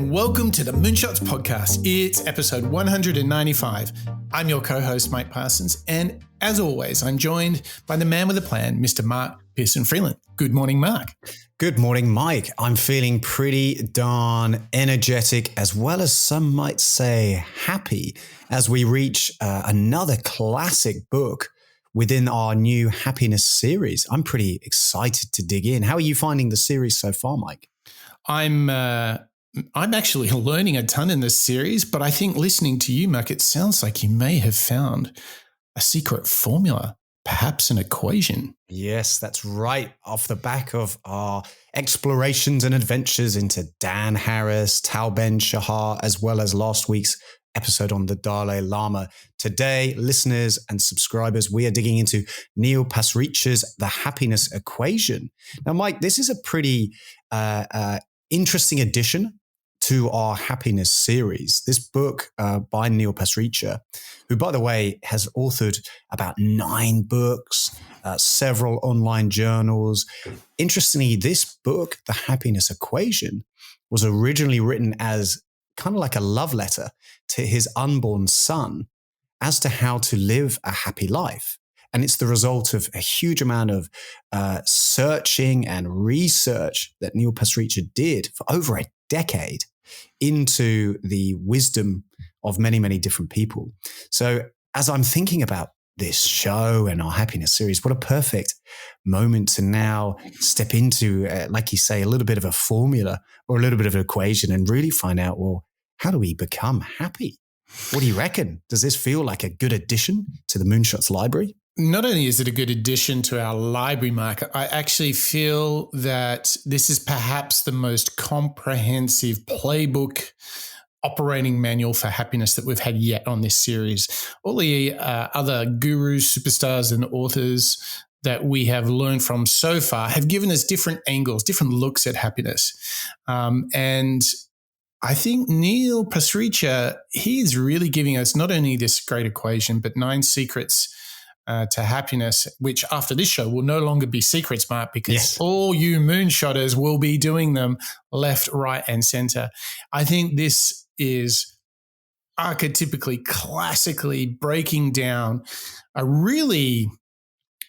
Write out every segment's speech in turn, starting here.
and welcome to the Moonshots Podcast. It's episode 195. I'm your co-host, Mike Parsons, and as always, I'm joined by the man with a plan, Mr. Mark Pearson-Freeland. Good morning, Mark. Good morning, Mike. I'm feeling pretty darn energetic, as well as some might say happy, as we reach another classic book within our new happiness series. I'm pretty excited to dig in. How are you finding the series so far, Mike? I'm actually learning a ton in this series, but I think listening to you, Mark, it sounds like you may have found a secret formula, perhaps an equation. Yes, that's right. Off the back of our explorations and adventures into Dan Harris, Tal Ben-Shahar, as well as last week's episode on the Dalai Lama. Today, listeners and subscribers, we are digging into Neil Pasricha's The Happiness Equation. Now, Mike, this is a pretty interesting addition to our happiness series. This book by Neil Pasricha, who, by the way, has authored about 9 books, several online journals. Interestingly, this book, The Happiness Equation, was originally written as kind of like a love letter to his unborn son as to how to live a happy life. And it's the result of a huge amount of searching and research that Neil Pasricha did for over a decade into the wisdom of many, many different people. So as I'm thinking about this show and our happiness series, what a perfect moment to now step into, like you say, a little bit of a formula or a little bit of an equation and really find out, well, how do we become happy? What do you reckon? Does this feel like a good addition to the Moonshots library? Not only is it a good addition to our library, Mark, I actually feel that this is perhaps the most comprehensive playbook operating manual for happiness that we've had yet on this series. All the other gurus, superstars, and authors that we have learned from so far have given us different angles, different looks at happiness. And I think Neil Pasricha, he's really giving us not only this great equation, but 9 secrets to happiness, which after this show will no longer be secrets, Mark, because all you moonshotters will be doing them left, right, and center. I think this is archetypically, classically breaking down a really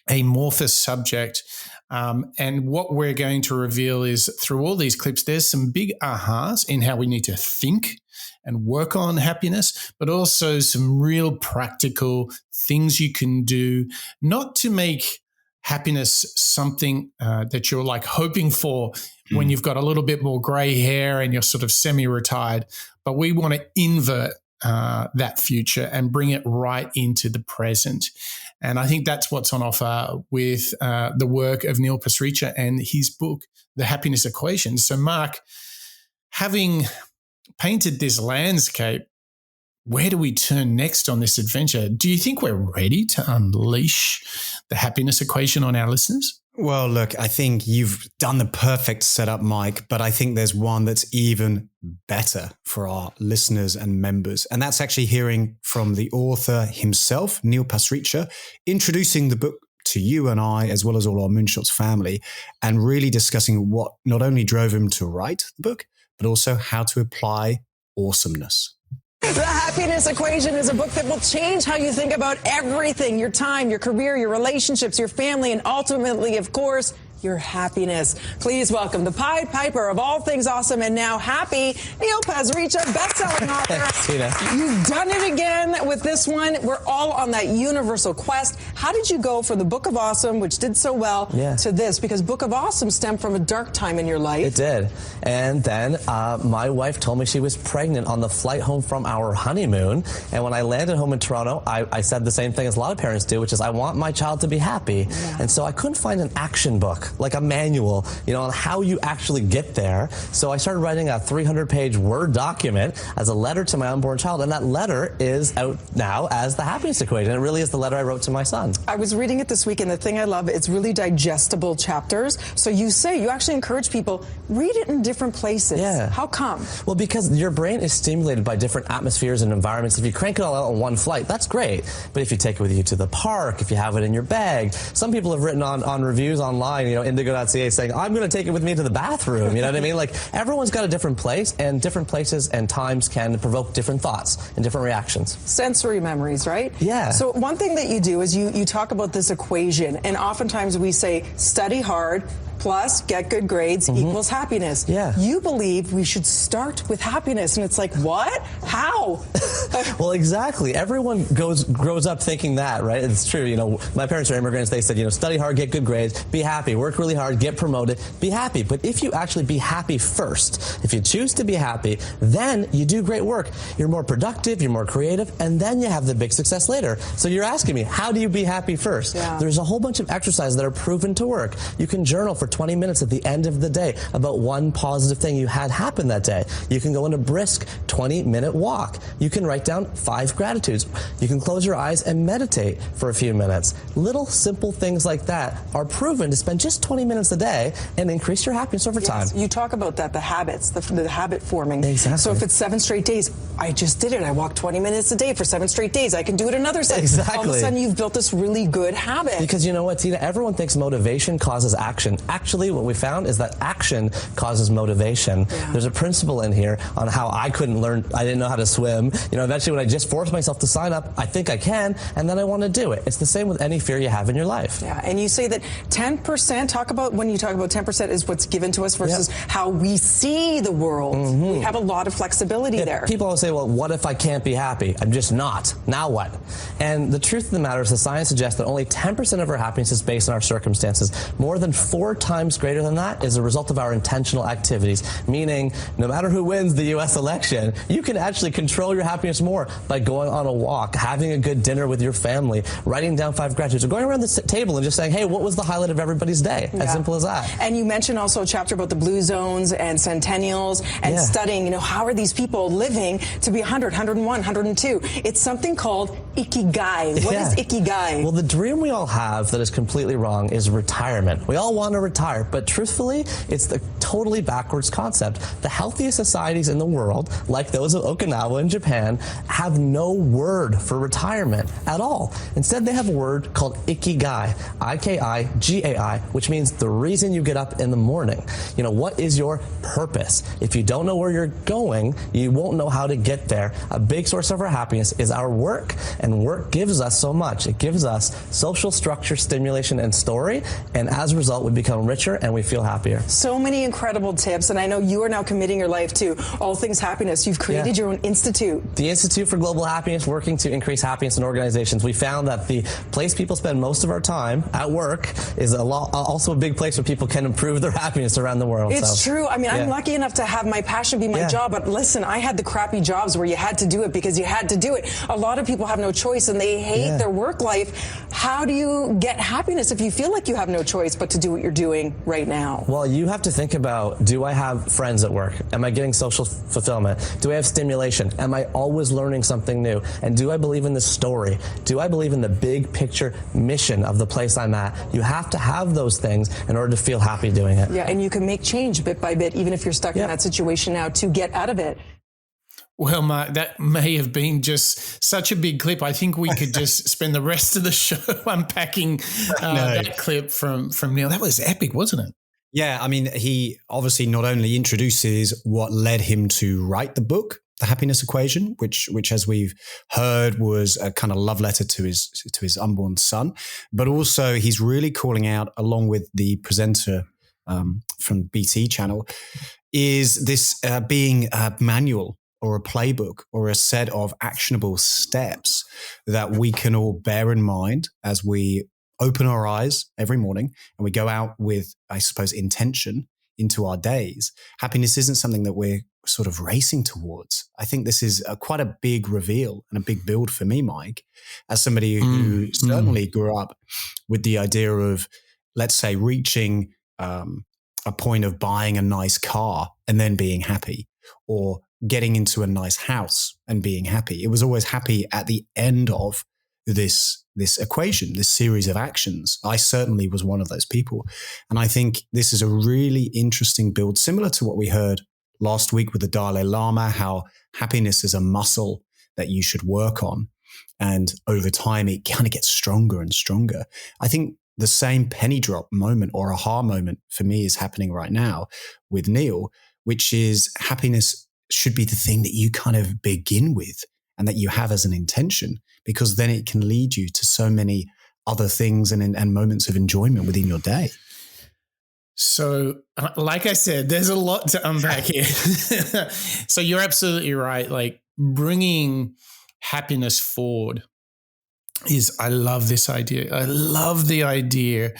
amorphous subject. And what we're going to reveal is through all these clips, there's some big ahas in how we need to think and work on happiness, but also some real practical things you can do, not to make happiness something that you're like hoping for when you've got a little bit more gray hair and you're sort of semi-retired, but we want to invert that future and bring it right into the present. And I think that's what's on offer with the work of Neil Pasricha and his book, The Happiness Equation. So, Mark, having painted this landscape, where do we turn next on this adventure? Do you think we're ready to unleash the happiness equation on our listeners? Well, look, I think you've done the perfect setup, Mike, but I think there's one that's even better for our listeners and members. And that's actually hearing from the author himself, Neil Pasricha, introducing the book to you and I, as well as all our Moonshots family, and really discussing what not only drove him to write the book, but also how to apply awesomeness. The Happiness Equation is a book that will change how you think about everything: your time, your career, your relationships, your family, and ultimately, of course, your happiness. Please welcome the Pied Piper of all things awesome and now happy, Neil Pasricha, best-selling author. You've done it again with this one. We're all on that universal quest. How did you go from the Book of Awesome, which did so well, to this? Because Book of Awesome stemmed from a dark time in your life. It did. And then my wife told me she was pregnant on the flight home from our honeymoon. And when I landed home in Toronto, I said the same thing as a lot of parents do, which is I want my child to be happy. And so I couldn't find an action book, like a manual, on how you actually get there. So I started writing a 300-page Word document as a letter to my unborn child, and that letter is out now as the happiness equation. It really is the letter I wrote to my son. I was reading it this week, and the thing I love, it's really digestible chapters. So you actually encourage people, read it in different places. Yeah. How come? Well, because your brain is stimulated by different atmospheres and environments. If you crank it all out on one flight, that's great. But if you take it with you to the park, if you have it in your bag, some people have written on reviews online, indigo.ca, saying, I'm going to take it with me to the bathroom. You know what I mean? Like, everyone's got a different place, and different places and times can provoke different thoughts and different reactions. Sensory memories, right? Yeah. So one thing that you do is you talk about this equation, and oftentimes we say study hard plus get good grades equals happiness. Yeah. You believe we should start with happiness, and it's like, what? How? Well, exactly. Everyone grows up thinking that, right? It's true. My parents are immigrants. They said, study hard, get good grades, be happy, work really hard, get promoted, be happy. But if you actually be happy first, if you choose to be happy, then you do great work. You're more productive, you're more creative, and then you have the big success later. So you're asking me, how do you be happy first? Yeah. There's a whole bunch of exercises that are proven to work. You can journal for 20 minutes at the end of the day about one positive thing you had happen that day. You can go on a brisk 20-minute walk. You can write down 5 gratitudes. You can close your eyes and meditate for a few minutes. Little simple things like that are proven to spend just 20 minutes a day and increase your happiness over time. You talk about that, the habits, the habit forming. Exactly. So if it's 7 straight days, I just did it. I walked 20 minutes a day for 7 straight days. I can do it another 7. Exactly. All of a sudden, you've built this really good habit. Because you know what, Tina? Everyone thinks motivation causes action. Actually, what we found is that action causes motivation. Yeah. There's a principle in here on how I didn't know how to swim. Eventually when I just forced myself to sign up, I think I can, and then I want to do it. It's the same with any fear you have in your life. Yeah, and you say that 10%, when you talk about 10% is what's given to us versus how we see the world. We have a lot of flexibility there. People always say, well, what if I can't be happy? I'm just not. Now what? And the truth of the matter is the science suggests that only 10% of our happiness is based on our circumstances. More than 4 times greater than that is a result of our intentional activities, meaning no matter who wins the U.S. election, you can actually control your happiness more by going on a walk, having a good dinner with your family, writing down 5 gratitudes, or going around the table and just saying, hey, what was the highlight of everybody's day? As simple as that. And you mentioned also a chapter about the blue zones and centennials and studying, how are these people living to be 100, 101, 102? It's something called ikigai. What is ikigai? Well, the dream we all have that is completely wrong is retirement. We all want to retire, but truthfully, it's the totally backwards concept. The healthiest societies in the world, like those of Okinawa and Japan, have no word for retirement at all. Instead, they have a word called ikigai, I-K-I-G-A-I, which means the reason you get up in the morning. What is your purpose? If you don't know where you're going, you won't know how to get there. A big source of our happiness is our work, and work gives us so much. It gives us social structure, stimulation, and story, and as a result, we become richer and we feel happier. So many incredible tips, and I know you are now committing your life to all things happiness. You've created your own institute. The Institute for Global Happiness, working to increase happiness in organizations. We found that the place people spend most of our time at work is also a big place where people can improve their happiness around the world. It's true. I mean, I'm lucky enough to have my passion be my job, but listen, I had the crappy jobs where you had to do it because you had to do it. A lot of people have no choice and they hate their work life. How do you get happiness if you feel like you have no choice but to do what you're doing right now? Well, you have to think about, do I have friends at work? Am I getting social fulfillment? Do I have stimulation? Am I always learning something new? And do I believe in the story? Do I believe in the big picture mission of the place I'm at? You have to have those things in order to feel happy doing it. Yeah, and you can make change bit by bit, even if you're stuck in that situation now, to get out of it. Well, Mark, that may have been just such a big clip. I think we could just spend the rest of the show unpacking that clip from Neil. That was epic, wasn't it? Yeah, I mean, he obviously not only introduces what led him to write the book, The Happiness Equation, which as we've heard was a kind of love letter to his unborn son, but also he's really calling out, along with the presenter from BT channel, is this being a manual or a playbook or a set of actionable steps that we can all bear in mind as we open our eyes every morning and we go out with, I suppose, intention into our days. Happiness isn't something that we're sort of racing towards. I think this is quite a big reveal and a big build for me, Mike, as somebody who certainly grew up with the idea of, let's say, reaching a point of buying a nice car and then being happy, or getting into a nice house and being happy. It was always happy at the end of this equation, this series of actions. I certainly was one of those people. And I think this is a really interesting build, similar to what we heard last week with the Dalai Lama, how happiness is a muscle that you should work on. And over time, it kind of gets stronger and stronger. I think the same penny drop moment or aha moment for me is happening right now with Neil, which is happiness should be the thing that you kind of begin with and that you have as an intention, because then it can lead you to so many other things and moments of enjoyment within your day. So, like I said, there's a lot to unpack here. So you're absolutely right. Like, bringing happiness forward I love this idea. I love the idea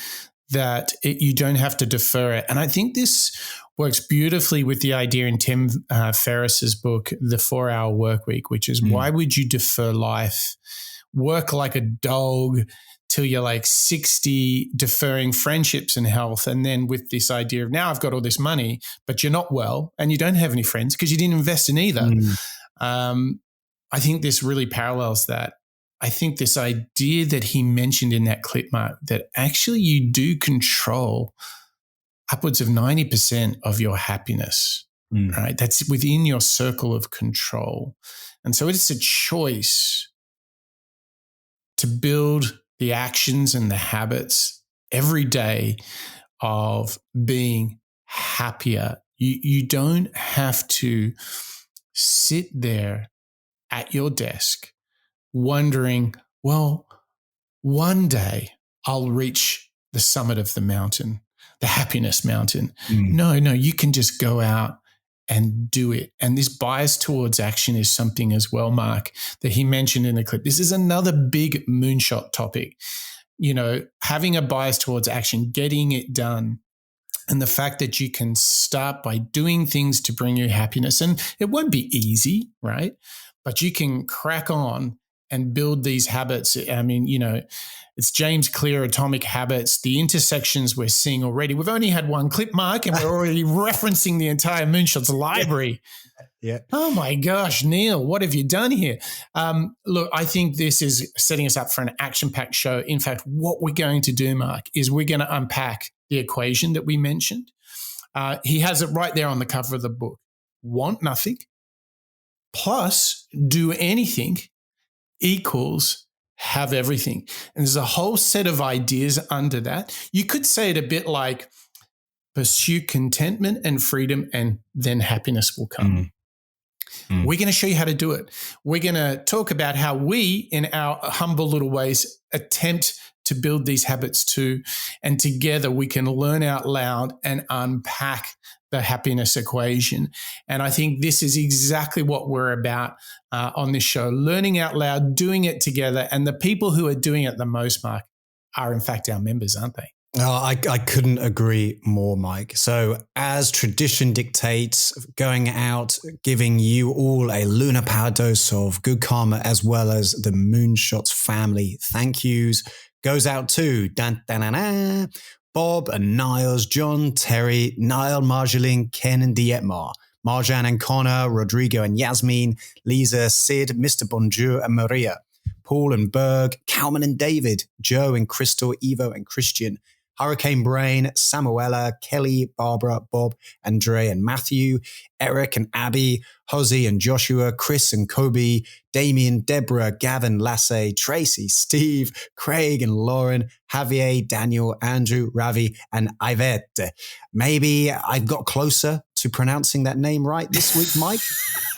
that you don't have to defer it. And I think this works beautifully with the idea in Tim Ferriss's book, The 4-Hour Workweek, which is why would you defer life? Work like a dog till you're like 60, deferring friendships and health. And then with this idea of now I've got all this money, but you're not well and you don't have any friends because you didn't invest in either. I think this really parallels that. I think this idea that he mentioned in that clip, Mark, that actually you do control upwards of 90% of your happiness, right? That's within your circle of control. And so it's a choice to build the actions and the habits every day of being happier. You don't have to sit there at your desk wondering, well, one day I'll reach the summit of the mountain, the happiness mountain. No, you can just go out and do it. And this bias towards action is something as well, Mark, that he mentioned in the clip. This is another big moonshot topic. You know, having a bias towards action, getting it done. And the fact that you can start by doing things to bring you happiness. And it won't be easy, right? But you can crack on and build these habits. I mean, you know, it's James Clear, Atomic Habits, the intersections we're seeing already. We've only had one clip, Mark, and we're already referencing the entire Moonshots library. Yeah. Oh my gosh, Neil, what have you done here? Look, I think this is setting us up for an action-packed show. In fact, what we're going to do, Mark, is we're going to unpack the equation that we mentioned. He has it right there on the cover of the book. Want nothing plus do anything equals have everything. And there's a whole set of ideas under that. You could say it a bit like pursue contentment and freedom, and then happiness will come. We're going to show you how to do it. We're going to talk about how we, in our humble little ways, attempt to build these habits too. And together we can learn out loud and unpack the happiness equation. And I think this is exactly what we're about on this show, learning out loud, doing it together. And the people who are doing it the most, Mark, are in fact our members, aren't they? I couldn't agree more, Mike. So as tradition dictates, going out, giving you all a lunar power dose of good karma, as well as the Moonshots family thank yous, goes out to Bob and Niles, John, Terry, Niall, Marjolaine, Ken and Dietmar, Marjan and Connor, Rodrigo and Yasmin, Lisa, Sid, Mr. Bonjour and Maria, Paul and Berg, Calman and David, Joe and Crystal, Evo and Christian, Hurricane Brain, Samuela, Kelly, Barbara, Bob, Andre and Matthew, Eric and Abby, Hosey and Joshua, Chris and Kobe, Damien, Deborah, Gavin, Lasse, Tracy, Steve, Craig and Lauren, Javier, Daniel, Andrew, Ravi, and Ivette. Maybe I got closer to pronouncing that name right this week, Mike.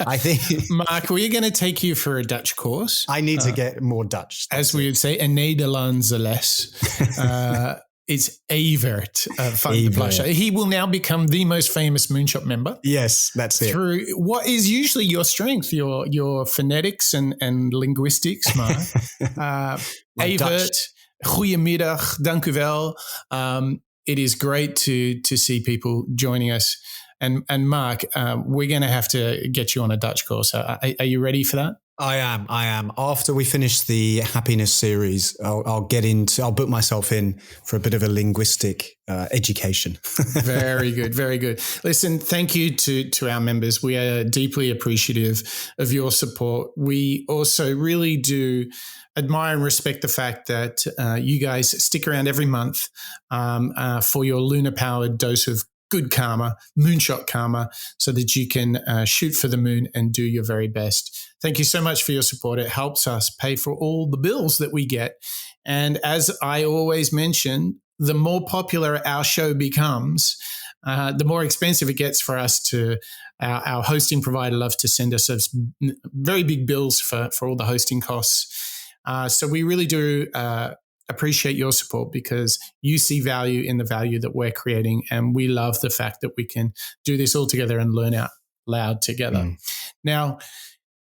I think. Mark, we're going to take you for a Dutch course. I need to get more Dutch. As we would say, a Nederlandse les. It's Evert van de Plasje. He will now become the most famous Moonshot member. Yes, that's it. Through what is usually your strength, your phonetics and linguistics, Mark. Evert, goedemiddag, dank u wel. It is great to see people joining us. And Mark, we're going to have to get you on a Dutch course. Are you ready for that? I am. After we finish the happiness series, I'll book myself in for a bit of a linguistic education. Very good. Very good. Listen, thank you to our members. We are deeply appreciative of your support. We also really do admire and respect the fact that you guys stick around every month for your lunar-powered dose of good karma, moonshot karma, so that you can shoot for the moon and do your very best. Thank you so much for your support. It helps us pay for all the bills that we get. And as I always mention, the more popular our show becomes, the more expensive it gets for us to, our hosting provider loves to send us very big bills for all the hosting costs. So we really do appreciate your support because you see value in the value that we're creating. And we love the fact that we can do this all together and learn out loud together. Now,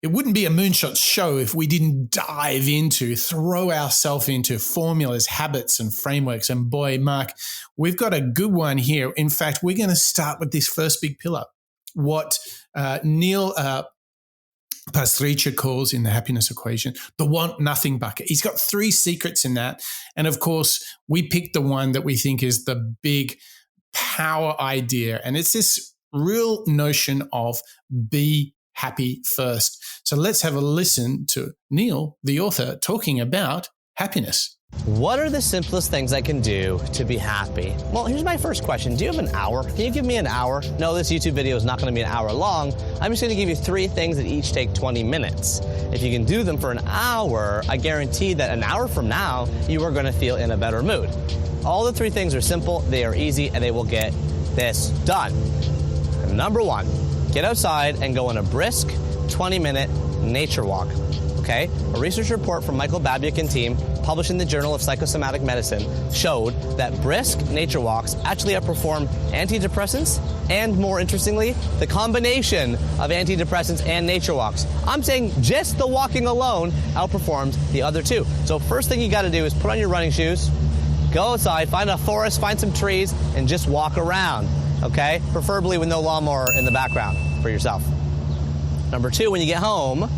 it wouldn't be a Moonshot show if we didn't throw ourselves into formulas, habits, and frameworks. And boy, Mark, we've got a good one here. In fact, we're going to start with this first big pillar, what Neil Pasricha calls in the happiness equation, the want nothing bucket. He's got 3 secrets in that. And of course, we picked the one that we think is the big power idea. And it's this real notion of be happy first. So let's have a listen to Neil, the author, talking about happiness. What are the simplest things I can do to be happy? Well, here's my first question. Do you have an hour? Can you give me an hour? No, this YouTube video is not going to be an hour long. I'm just going to give you 3 things that each take 20 minutes. If you can do them for an hour, I guarantee that an hour from now, you are going to feel in a better mood. All the 3 things are simple, they are easy, and they will get this done. Number 1, get outside and go on a brisk 20-minute nature walk. Okay? A research report from Michael Babiak and team, published in the Journal of Psychosomatic Medicine, showed that brisk nature walks actually outperform antidepressants and, more interestingly, the combination of antidepressants and nature walks. I'm saying just the walking alone outperforms the other 2. So first thing you got to do is put on your running shoes, go outside, find a forest, find some trees, and just walk around. Okay? Preferably with no lawnmower in the background for yourself. Number 2, when you get home,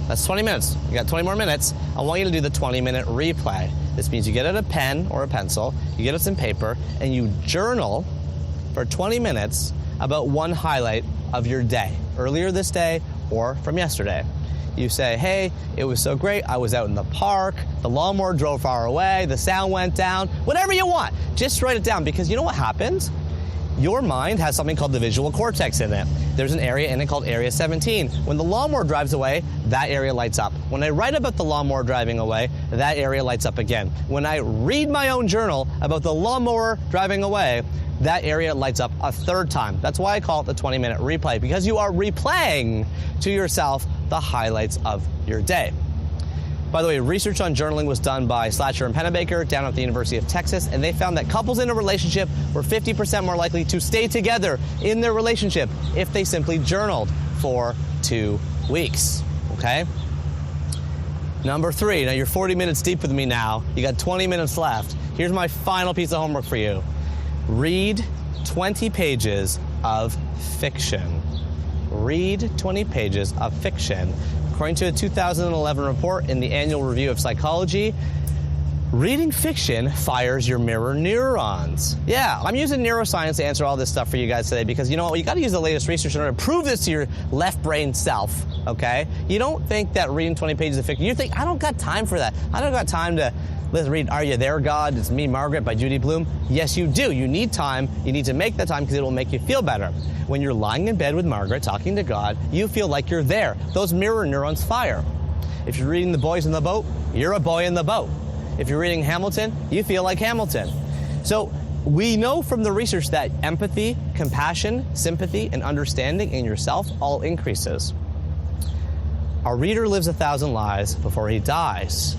that's 20 minutes. You got 20 more minutes. I want you to do the 20-minute replay. This means you get out a pen or a pencil, you get out some paper, and you journal for 20 minutes about one highlight of your day, earlier this day or from yesterday. You say, hey, it was so great. I was out in the park. The lawnmower drove far away. The sound went down. Whatever you want. Just write it down because you know what happens? Your mind has something called the visual cortex in it. There's an area in it called Area 17. When the lawnmower drives away, that area lights up. When I write about the lawnmower driving away, that area lights up again. When I read my own journal about the lawnmower driving away, that area lights up a 3rd time. That's why I call it the 20-minute replay, because you are replaying to yourself the highlights of your day. By the way, research on journaling was done by Slatcher and Pennebaker down at the University of Texas, and they found that couples in a relationship were 50% more likely to stay together in their relationship if they simply journaled for 2 weeks, okay? Number 3, now you're 40 minutes deep with me now. You got 20 minutes left. Here's my final piece of homework for you. Read 20 pages of fiction. Read 20 pages of fiction. According to a 2011 report in the Annual Review of Psychology, reading fiction fires your mirror neurons. Yeah, I'm using neuroscience to answer all this stuff for you guys today because you know what? You got to use the latest research in order to prove this to your left brain self, okay? You don't think that reading 20 pages of fiction, you think, I don't got time for that. I don't got time to read Are You There, God? It's Me, Margaret by Judy Blume. Yes, you do. You need time. You need to make that time because it will make you feel better. When you're lying in bed with Margaret talking to God, you feel like you're there. Those mirror neurons fire. If you're reading The Boys in the Boat, you're a boy in the boat. If you're reading Hamilton, you feel like Hamilton. So we know from the research that empathy, compassion, sympathy, and understanding in yourself all increases. A reader lives 1,000 lives before he dies.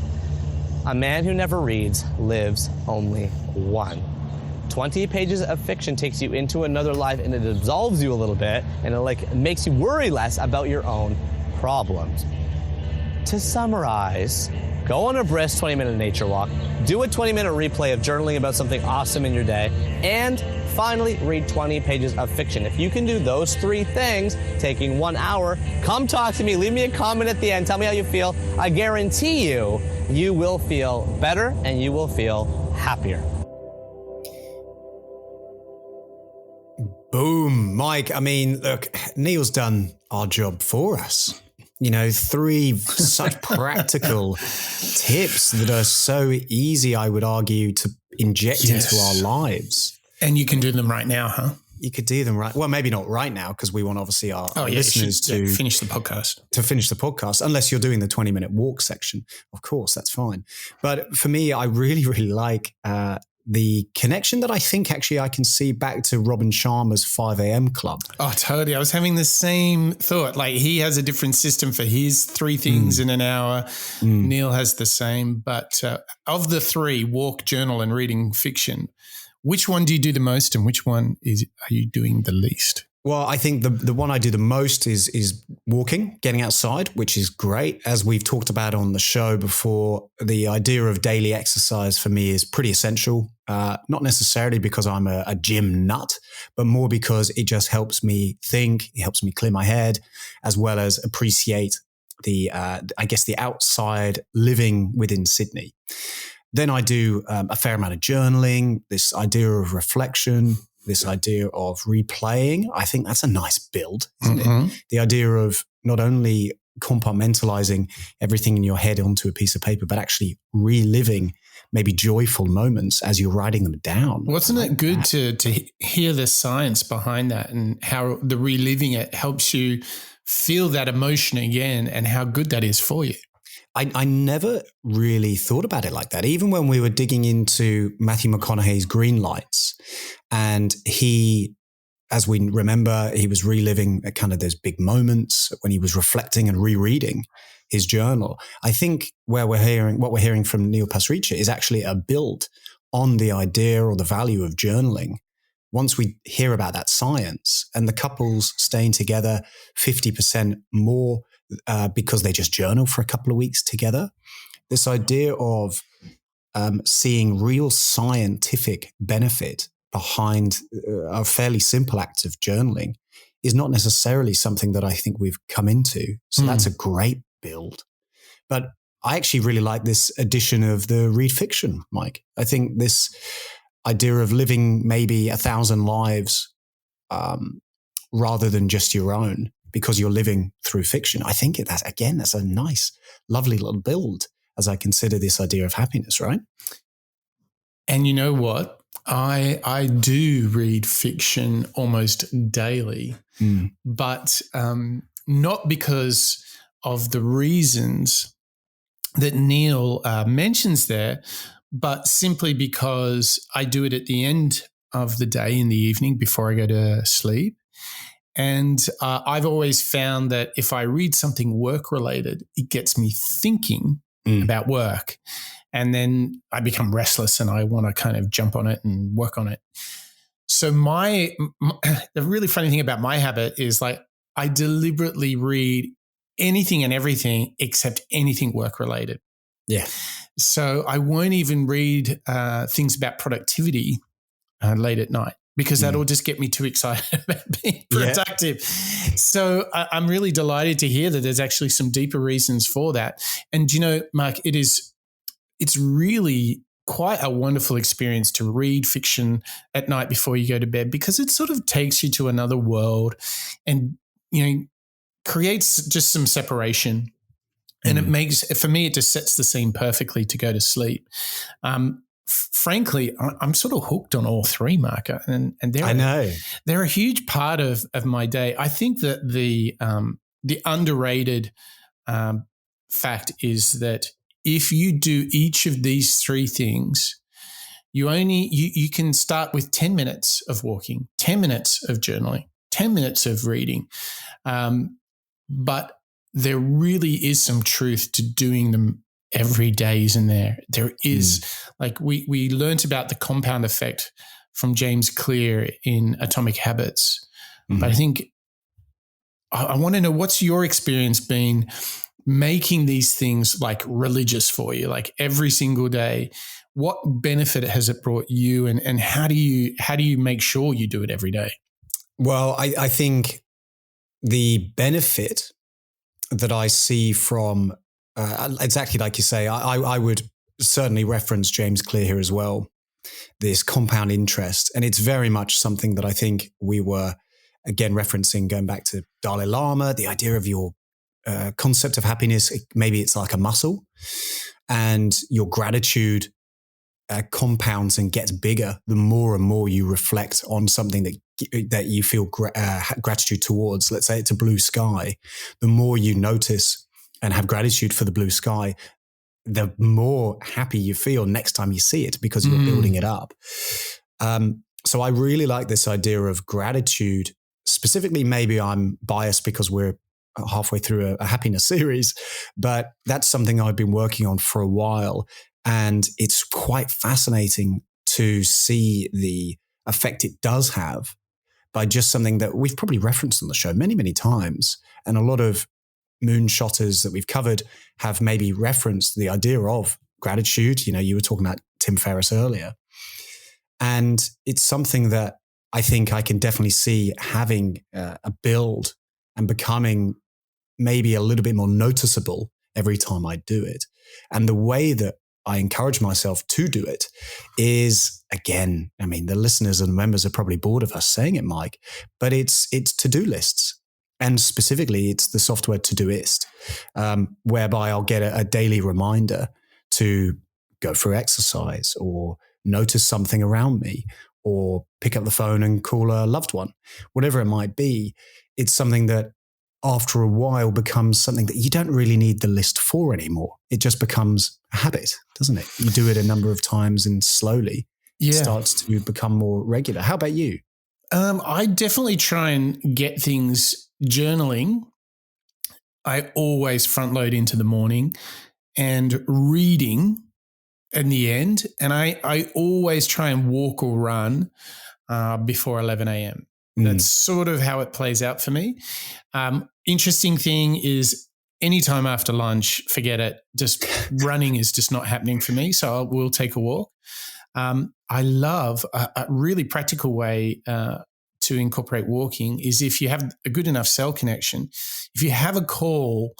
A man who never reads lives only one. 20 pages of fiction takes you into another life and it absolves you a little bit and it makes you worry less about your own problems. To summarize, go on a brisk 20-minute nature walk, do a 20-minute replay of journaling about something awesome in your day, and finally read 20 pages of fiction. If you can do those 3 things, taking 1 hour, come talk to me, leave me a comment at the end, tell me how you feel. I guarantee you, you will feel better and you will feel happier. Boom, Mike. I mean, look, Neil's done our job for us. 3 such practical tips that are so easy, I would argue, to inject into our lives. And you can do them right now, huh? You could do them right. Well, maybe not right now, because we want obviously our listeners to finish the podcast. To finish the podcast, unless you're doing the 20-minute walk section. Of course, that's fine. But for me, I really, really like the connection that I think actually I can see back to Robin Sharma's 5 a.m. club. Oh, totally. I was having the same thought. Like, he has a different system for his 3 things in an hour. Neil has the same. But of the 3, walk, journal, and reading fiction, which one do you do the most and which one are you doing the least? Well, I think the one I do the most is walking, getting outside, which is great. As we've talked about on the show before, the idea of daily exercise for me is pretty essential. Not necessarily because I'm a gym nut, but more because it just helps me think, it helps me clear my head, as well as appreciate the outside living within Sydney. Then I do a fair amount of journaling, this idea of reflection, this idea of replaying. I think that's a nice build, isn't it? The idea of not only compartmentalizing everything in your head onto a piece of paper, but actually reliving maybe joyful moments as you're writing them down. Wasn't it good to hear the science behind that and how the reliving it helps you feel that emotion again and how good that is for you? I never really thought about it like that. Even when we were digging into Matthew McConaughey's Green Lights, and he, as we remember, he was reliving kind of those big moments when he was reflecting and rereading his journal. I think what we're hearing from Neil Pasricha is actually a build on the idea or the value of journaling. Once we hear about that science and the couples staying together 50% more because they just journal for a couple of weeks together, this idea of seeing real scientific benefit behind a fairly simple act of journaling is not necessarily something that I think we've come into. So that's a great build. But I actually really like this addition of the read fiction, Mike. I think this idea of living maybe 1,000 lives rather than just your own, because you're living through fiction. I think that's a nice, lovely little build as I consider this idea of happiness, right? And you know what? I do read fiction almost daily, but not because of the reasons that Neil mentions there, but simply because I do it at the end of the day in the evening before I go to sleep. And I've always found that if I read something work-related, it gets me thinking about work. And then I become restless and I want to kind of jump on it and work on it. So the really funny thing about my habit is, like, I deliberately read anything and everything except anything work-related. Yeah. So I won't even read things about productivity late at night, because that'll just get me too excited about being productive. Yeah. So I'm really delighted to hear that there's actually some deeper reasons for that. And, you know, Mark, it's really quite a wonderful experience to read fiction at night before you go to bed, because it sort of takes you to another world and, you know, creates just some separation. And it makes, for me, it just sets the scene perfectly to go to sleep. Frankly, I'm sort of hooked on all 3, Mark, and they're a huge part of my day. I think that the underrated fact is that if you do each of these 3 things, you can start with 10 minutes of walking, 10 minutes of journaling, 10 minutes of reading, but there really is some truth to doing them every day, isn't there? There is. Like we learnt about the compound effect from James Clear in Atomic Habits. But I think I want to know, what's your experience been making these things like religious for you, like every single day, what benefit has it brought you, and how do you make sure you do it every day? Well, I think the benefit that I see from exactly like you say, I would certainly reference James Clear here as well, this compound interest. And it's very much something that I think we were, again, referencing, going back to Dalai Lama, the idea of your concept of happiness. Maybe it's like a muscle, and your gratitude compounds and gets bigger the more and more you reflect on something that you feel gratitude towards. Let's say it's a blue sky. The more you notice and have gratitude for the blue sky, the more happy you feel next time you see it, because you're building it up. So I really like this idea of gratitude. Specifically, maybe I'm biased because we're halfway through a happiness series, but that's something I've been working on for a while. And it's quite fascinating to see the effect it does have by just something that we've probably referenced on the show many, many times. And a lot of moonshotters that we've covered have maybe referenced the idea of gratitude. You know, you were talking about Tim Ferriss earlier. And it's something that I think I can definitely see having a build and becoming maybe a little bit more noticeable every time I do it. And the way that I encourage myself to do it is, again, I mean, the listeners and the members are probably bored of us saying it, Mike, but it's to-do lists. And specifically, it's the software Todoist, whereby I'll get a daily reminder to go for exercise or notice something around me or pick up the phone and call a loved one, whatever it might be. It's something that after a while becomes something that you don't really need the list for anymore. It just becomes a habit, doesn't it? You do it a number of times and slowly it starts to become more regular. How about you? I definitely try and get things journaling. I always front load into the morning, and reading in the end. And I always try and walk or run before 11 a.m. That's sort of how it plays out for me. Interesting thing is, anytime after lunch, forget it. Just running is just not happening for me. So I will take a walk. I love a really practical way to incorporate walking is if you have a good enough cell connection, if you have a call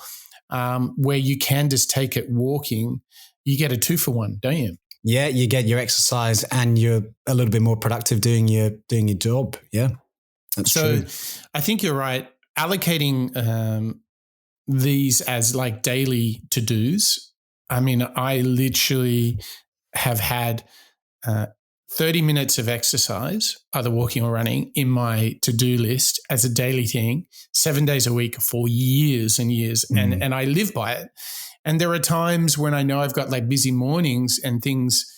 where you can just take it walking, you get a 2-for-1, don't you? Yeah, you get your exercise and you're a little bit more productive doing your job. Yeah, that's true. I think you're right. Allocating these as like daily to-dos. I mean, I literally have had 30 minutes of exercise, either walking or running, in my to-do list as a daily thing, 7 days a week for years and years. And I live by it. And there are times when I know I've got like busy mornings and things,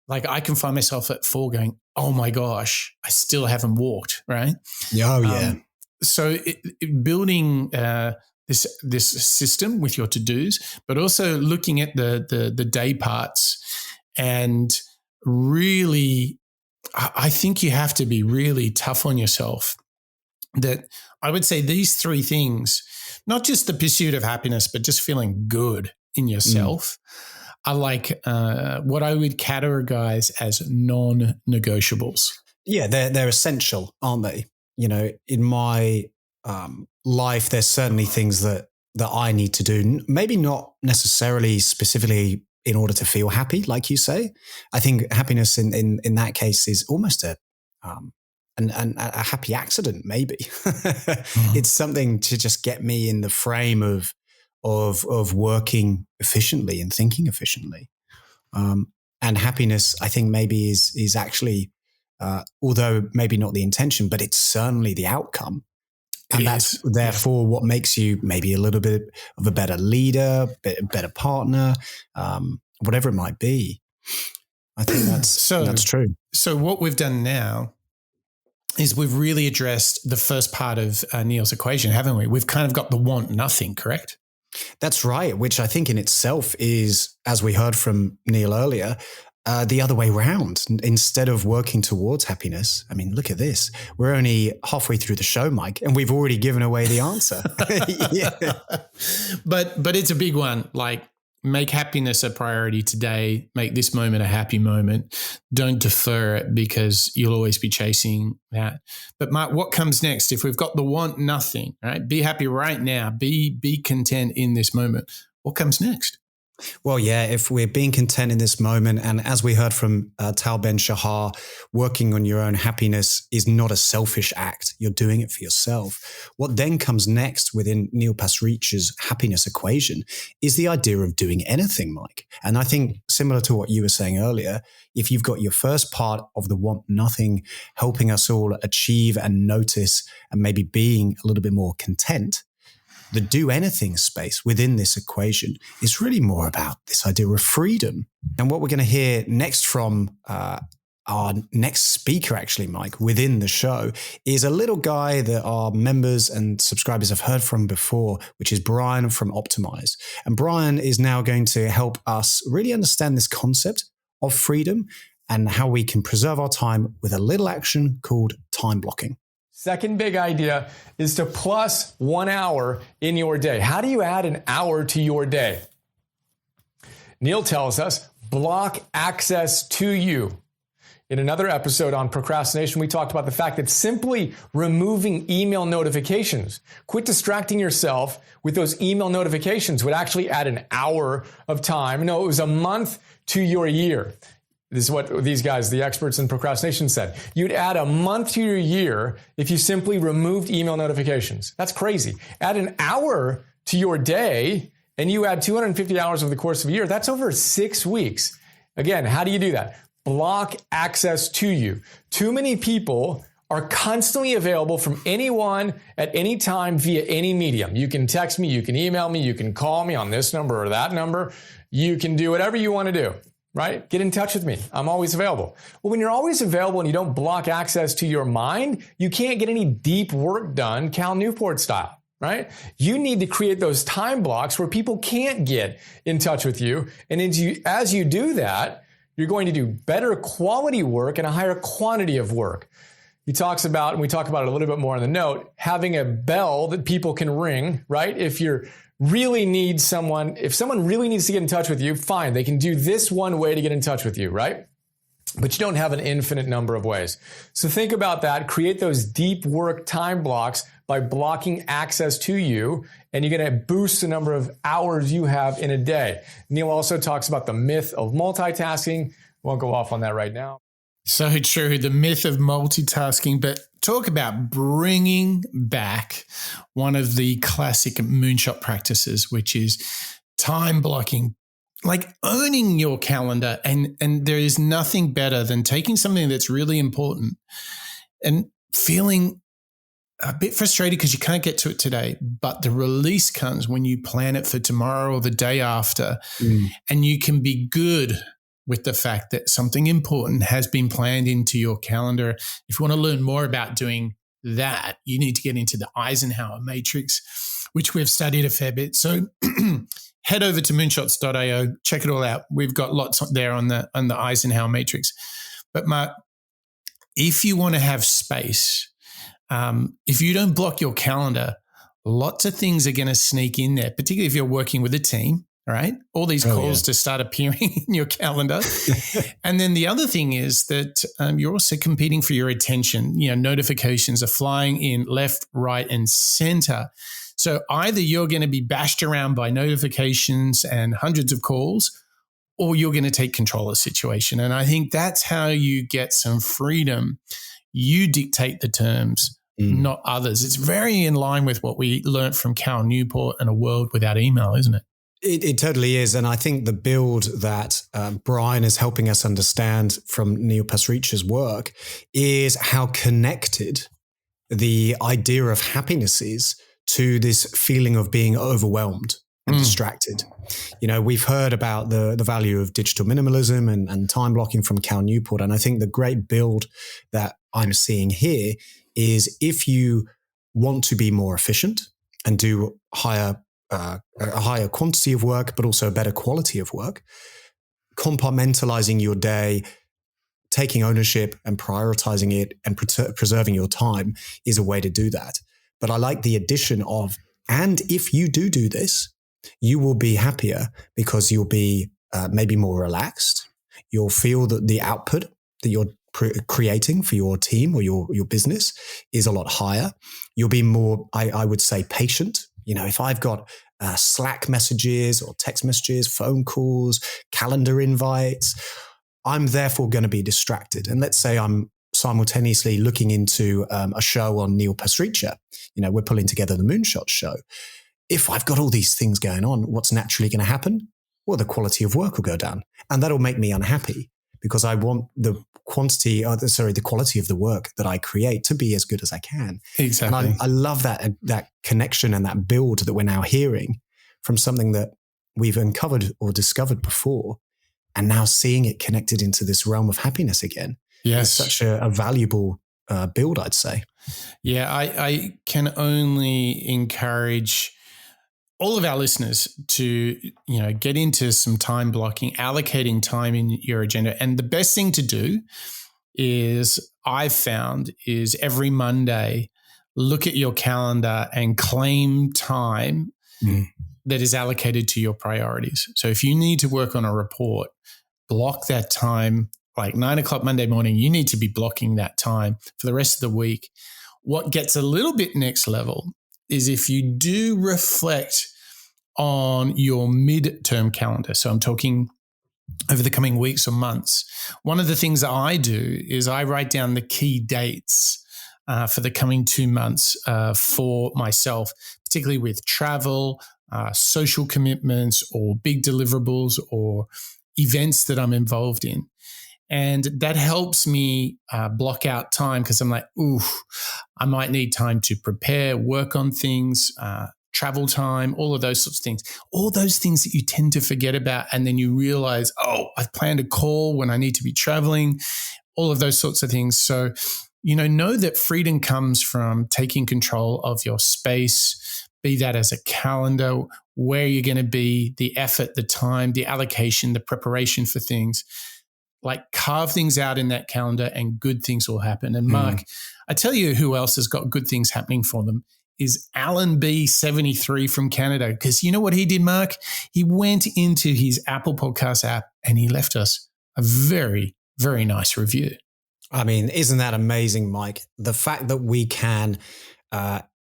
like I can find myself at 4 going, oh my gosh, I still haven't walked, right? Oh, yeah. So building this system with your to-dos, but also looking at the day parts, and really, I think you have to be really tough on yourself. That I would say these 3 things, not just the pursuit of happiness, but just feeling good in yourself, are like what I would categorize as non-negotiables. Yeah, they're essential, aren't they? You know, in my life, there's certainly things that I need to do, maybe not necessarily specifically in order to feel happy, like you say. I think happiness in that case is almost a happy accident, maybe. It's something to just get me in the frame of working efficiently and thinking efficiently. And happiness, I think, maybe is actually, although maybe not the intention, but it's certainly the outcome. And that's therefore what makes you maybe a little bit of a better leader, better partner, whatever it might be. I think that's true. So what we've done now is we've really addressed the first part of Neil's equation, haven't we? We've kind of got the want nothing, correct? That's right, which I think in itself is, as we heard from Neil earlier, the other way around. Instead of working towards happiness, I mean, look at this. We're only halfway through the show, Mike, and we've already given away the answer. Yeah. But it's a big one. Like, make happiness a priority today. Make this moment a happy moment. Don't defer it because you'll always be chasing that. But Mark, what comes next? If we've got the want nothing, right? Be happy right now. Be content in this moment. What comes next? Well, yeah, if we're being content in this moment, and as we heard from Tal Ben-Shahar, working on your own happiness is not a selfish act. You're doing it for yourself. What then comes next within Neil Pasricha's happiness equation is the idea of doing anything, Mike. And I think similar to what you were saying earlier, if you've got your first part of the want nothing, helping us all achieve and notice and maybe being a little bit more content, the do anything space within this equation is really more about this idea of freedom. And what we're going to hear next from our next speaker, actually, Mike, within the show is a little guy that our members and subscribers have heard from before, which is Brian from Optimize. And Brian is now going to help us really understand this concept of freedom and how we can preserve our time with a little action called time blocking. Second big idea is to plus 1 hour in your day. How do you add an hour to your day? Neil tells us, block access to you. In another episode on procrastination, we talked about the fact that simply removing email notifications, quit distracting yourself with those email notifications would actually add an hour of time. No, it was a month to your year. This is what these guys, the experts in procrastination, said. You'd add a month to your year if you simply removed email notifications. That's crazy. Add an hour to your day and you add 250 hours over the course of a year. That's over 6 weeks. Again, how do you do that? Block access to you. Too many people are constantly available from anyone at any time via any medium. You can text me, you can email me, you can call me on this number or that number. You can do whatever you want to do. Right? Get in touch with me. I'm always available. Well, when you're always available and you don't block access to your mind, you can't get any deep work done, Cal Newport style, right? You need to create those time blocks where people can't get in touch with you. And as you do that, you're going to do better quality work and a higher quantity of work. He talks about, and we talk about it a little bit more in the note, having a bell that people can ring, right? If someone really needs to get in touch with you, fine, they can do this one way to get in touch with you, right? But you don't have an infinite number of ways. So think about that. Create those deep work time blocks by blocking access to you, and you're going to boost the number of hours you have in a day. Neil also talks about the myth of multitasking. Won't go off on that right now. So true, the myth of multitasking, but talk about bringing back one of the classic moonshot practices, which is time blocking, like owning your calendar. And there is nothing better than taking something that's really important and feeling a bit frustrated because you can't get to it today, but the release comes when you plan it for tomorrow or the day after, and you can be good with the fact that something important has been planned into your calendar. If you want to learn more about doing that, you need to get into the Eisenhower matrix, which we've studied a fair bit. So head over to moonshots.io, check it all out. We've got lots there on the Eisenhower matrix. But Mark, if you want to have space, if you don't block your calendar, lots of things are going to sneak in there, particularly if you're working with a team. Right? All these calls to start appearing in your calendar. And then the other thing is that you're also competing for your attention. Notifications are flying in left, right, and center. So either you're going to be bashed around by notifications and hundreds of calls, or you're going to take control of the situation. And I think that's how you get some freedom. You dictate the terms, not others. It's very in line with what we learned from Cal Newport and A World Without Email, isn't it? It totally is. And I think the build that Brian is helping us understand from Neil Pasricha's work is how connected the idea of happiness is to this feeling of being overwhelmed and distracted. We've heard about the value of digital minimalism and time blocking from Cal Newport. And I think the great build that I'm seeing here is if you want to be more efficient and do a higher quantity of work, but also a better quality of work, compartmentalizing your day, taking ownership and prioritizing it and preserving your time is a way to do that. But I like the addition of, and if you do this, you will be happier because you'll be maybe more relaxed. You'll feel that the output that you're creating for your team or your business is a lot higher. You'll be more, I would say, patient. If I've got Slack messages or text messages, phone calls, calendar invites, I'm therefore going to be distracted. And let's say I'm simultaneously looking into a show on Neil Pasricha. We're pulling together the Moonshot show. If I've got all these things going on, what's naturally going to happen? Well, the quality of work will go down, and that'll make me unhappy because I want the quality of the work that I create to be as good as I can. Exactly. And I love that connection and that build that we're now hearing from something that we've uncovered or discovered before, and now seeing it connected into this realm of happiness again. Yes. It's such a valuable build, I'd say. Yeah, I can only encourage all of our listeners to, get into some time blocking, allocating time in your agenda. And the best thing to do I've found is every Monday, look at your calendar and claim time that is allocated to your priorities. So if you need to work on a report, block that time, like 9 o'clock Monday morning, you need to be blocking that time for the rest of the week. What gets a little bit next level is if you do reflect on your midterm calendar. So I'm talking over the coming weeks or months. One of the things that I do is I write down the key dates for the coming 2 months for myself, particularly with travel, social commitments, or big deliverables or events that I'm involved in. And that helps me block out time because I'm like, I might need time to prepare, work on things, travel time, all of those sorts of things. All those things that you tend to forget about. And then you realize, I've planned a call when I need to be traveling, all of those sorts of things. So, know that freedom comes from taking control of your space, be that as a calendar, where you're going to be, the effort, the time, the allocation, the preparation for things. Like carve things out in that calendar and good things will happen. And Mark, I tell you who else has got good things happening for them is Alan B73 from Canada. Because you know what he did, Mark? He went into his Apple Podcast app and he left us a very, very nice review. I mean, isn't that amazing, Mike? The fact that we can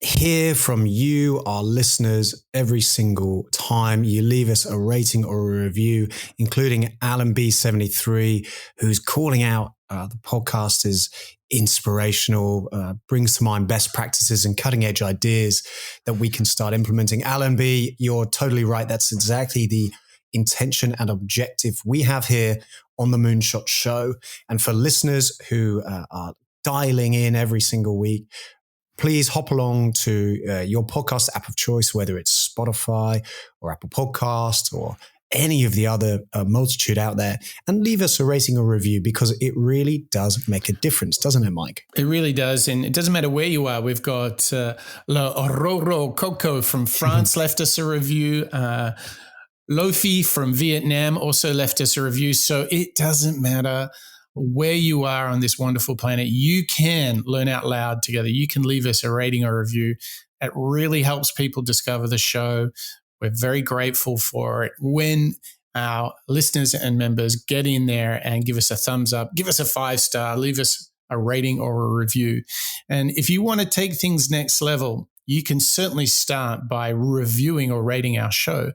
hear from you, our listeners, every single time you leave us a rating or a review, including Alan B73, who's calling out the podcast is inspirational, brings to mind best practices and cutting edge ideas that we can start implementing. Alan B, you're totally right. That's exactly the intention and objective we have here on the Moonshot Show. And for listeners who are dialing in every single week, please hop along to your podcast app of choice, whether it's Spotify or Apple Podcast or any of the other multitude out there, and leave us a rating or review because it really does make a difference, doesn't it, Mike? It really does. And it doesn't matter where you are. We've got La Aurora Coco from France left us a review. Lofi from Vietnam also left us a review. So it doesn't matter where you are on this wonderful planet. You can learn out loud together. You can leave us a rating or review. It really helps people discover the show. We're very grateful for it. When our listeners and members get in there and give us a thumbs up, give us a 5-star, leave us a rating or a review. And if you want to take things next level, you can certainly start by reviewing or rating our show.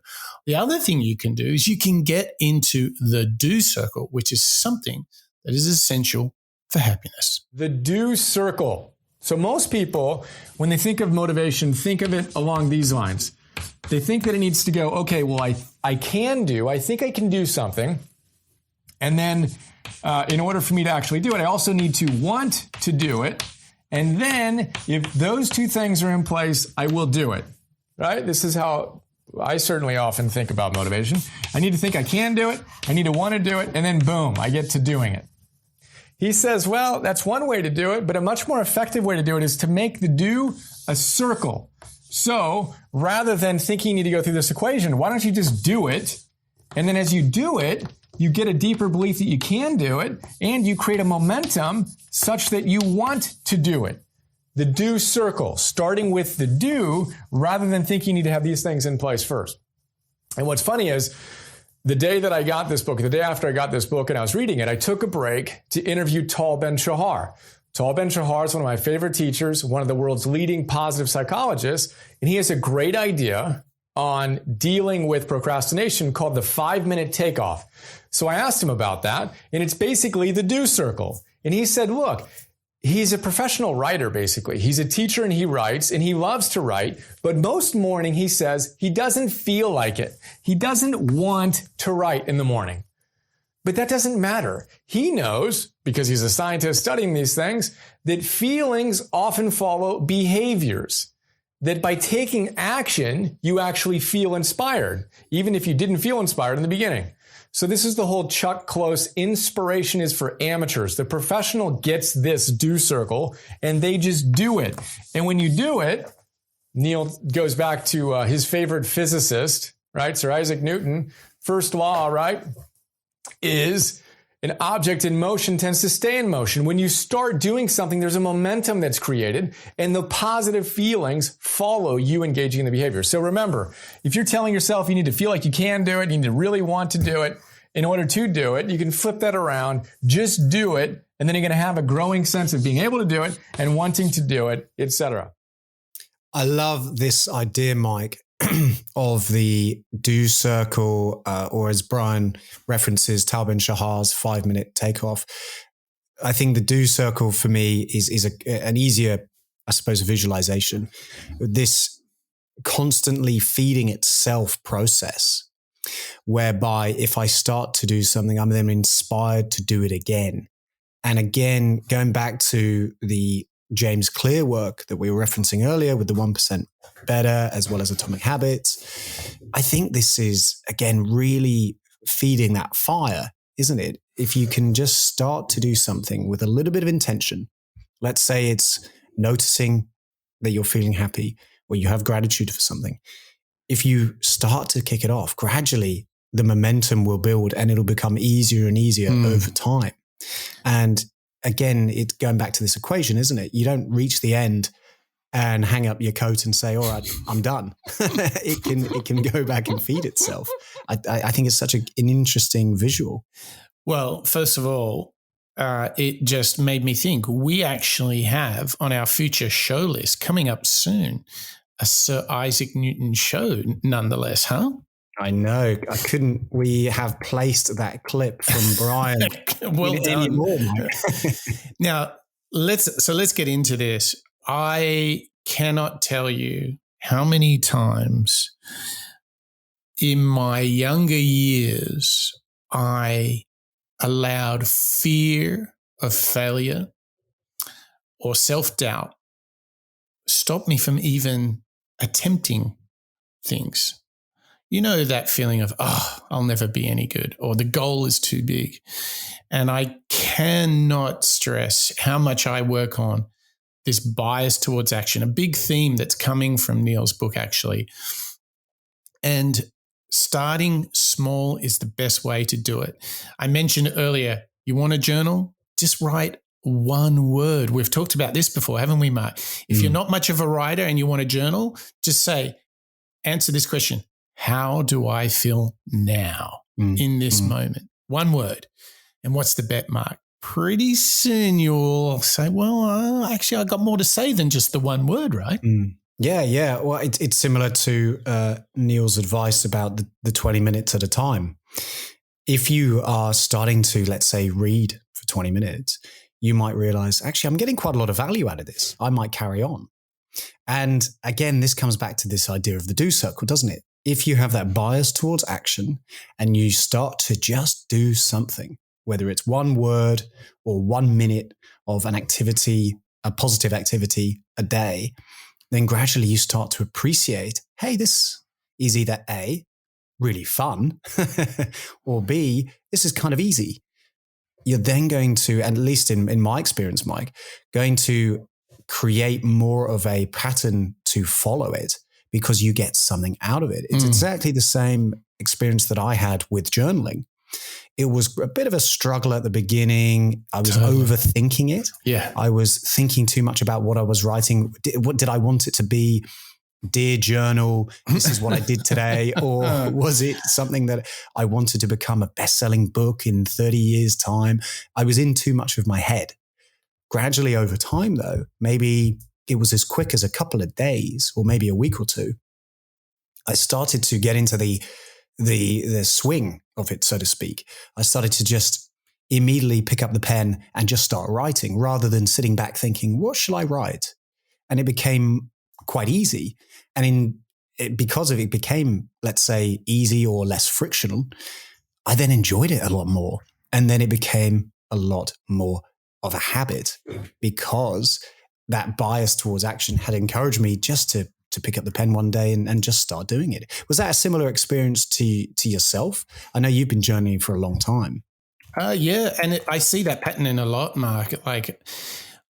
The other thing you can do is you can get into the do circle, which is something that is essential for happiness. The do circle. So most people, when they think of motivation, think of it along these lines. They think that it needs to go, okay, well, I think I can do something. And then in order for me to actually do it, I also need to want to do it. And then if those two things are in place, I will do it, right? This is how I certainly often think about motivation. I need to think I can do it. I need to want to do it. And then boom, I get to doing it. He says, well, that's one way to do it, but a much more effective way to do it is to make the do a circle. So rather than thinking you need to go through this equation, why don't you just do it? And then as you do it, you get a deeper belief that you can do it, and you create a momentum such that you want to do it. The do circle, starting with the do rather than thinking you need to have these things in place first. And what's funny is the day that I got this book, the day after I got this book and I was reading it, I took a break to interview Tal Ben-Shahar. Tal Ben-Shahar is one of my favorite teachers, one of the world's leading positive psychologists, and he has a great idea on dealing with procrastination called the 5-minute takeoff. So I asked him about that, and it's basically the do circle. And he said, look, he's a professional writer, basically. He's a teacher and he writes and he loves to write. But most morning, he says he doesn't feel like it. He doesn't want to write in the morning. But that doesn't matter. He knows, because he's a scientist studying these things, that feelings often follow behaviors. That by taking action, you actually feel inspired, even if you didn't feel inspired in the beginning. So this is the whole Chuck Close, inspiration is for amateurs. The professional gets this do circle and they just do it. And when you do it, Neil goes back to his favorite physicist, right? Sir Isaac Newton. First law, right, is an object in motion tends to stay in motion. When you start doing something, there's a momentum that's created and the positive feelings follow you engaging in the behavior. So remember, if you're telling yourself you need to feel like you can do it, you need to really want to do it, in order to do it, you can flip that around, just do it, and then you're going to have a growing sense of being able to do it and wanting to do it, etc. I love this idea, Mike, of the do circle, or as Brian references, Tal Ben-Shahar's 5-minute takeoff. I think the do circle for me is an easier, I suppose, visualization. This constantly feeding itself process, whereby if I start to do something, I'm then inspired to do it again. And again, going back to the James Clear work that we were referencing earlier with the 1% Better, as well as Atomic Habits, I think this is, again, really feeding that fire, isn't it? If you can just start to do something with a little bit of intention, let's say it's noticing that you're feeling happy or you have gratitude for something. If you start to kick it off, gradually the momentum will build and it'll become easier and easier over time. And again, it's going back to this equation, isn't it? You don't reach the end and hang up your coat and say, all right, I'm done. It can go back and feed itself. I think it's such an interesting visual. Well, first of all, it just made me think we actually have on our future show list coming up soon a Sir Isaac Newton show nonetheless, huh? I know. We have placed that clip from Brian. Well done. Now, let's get into this. I cannot tell you how many times in my younger years I allowed fear of failure or self-doubt stop me from even attempting things. You know that feeling of, I'll never be any good, or the goal is too big. And I cannot stress how much I work on this bias towards action, a big theme that's coming from Neil's book, actually. And starting small is the best way to do it. I mentioned earlier, you want a journal? Just write one word. We've talked about this before, haven't we, Mark? If you're not much of a writer and you want a journal, just answer this question. How do I feel now in this moment? One word. And what's the bet, Mark? Pretty soon you'll say, well, actually, I got more to say than just the one word, right? Yeah. Well, it's similar to Neil's advice about the 20 minutes at a time. If you are starting to, let's say, read for 20 minutes, you might realize, actually, I'm getting quite a lot of value out of this. I might carry on. And again, this comes back to this idea of the do circle, doesn't it? If you have that bias towards action and you start to just do something, whether it's one word or 1 minute of an activity, a positive activity a day, then gradually you start to appreciate, hey, this is either A, really fun, or B, this is kind of easy. You're then going to, at least in my experience, Mike, going to create more of a pattern to follow it because you get something out of it. It's exactly the same experience that I had with journaling. it was a bit of a struggle at the beginning. I was overthinking it. Yeah. I was thinking too much about what I was writing. What did I want it to be? Dear journal, this is what I did today. Or was it something that I wanted to become a best-selling book in 30 years' time? I was in too much of my head. Gradually over time, though, maybe it was as quick as a couple of days or maybe a week or two, I started to get into the swing of it, so to speak. I started to just immediately pick up the pen and just start writing rather than sitting back thinking, what shall I write? And it became quite easy. And because of it became, let's say, easy or less frictional, I then enjoyed it a lot more. And then it became a lot more of a habit because that bias towards action had encouraged me just to pick up the pen one day and just start doing it. Was that a similar experience to yourself? I know you've been journeying for a long time. Yeah. And I see that pattern in a lot, Mark. Like,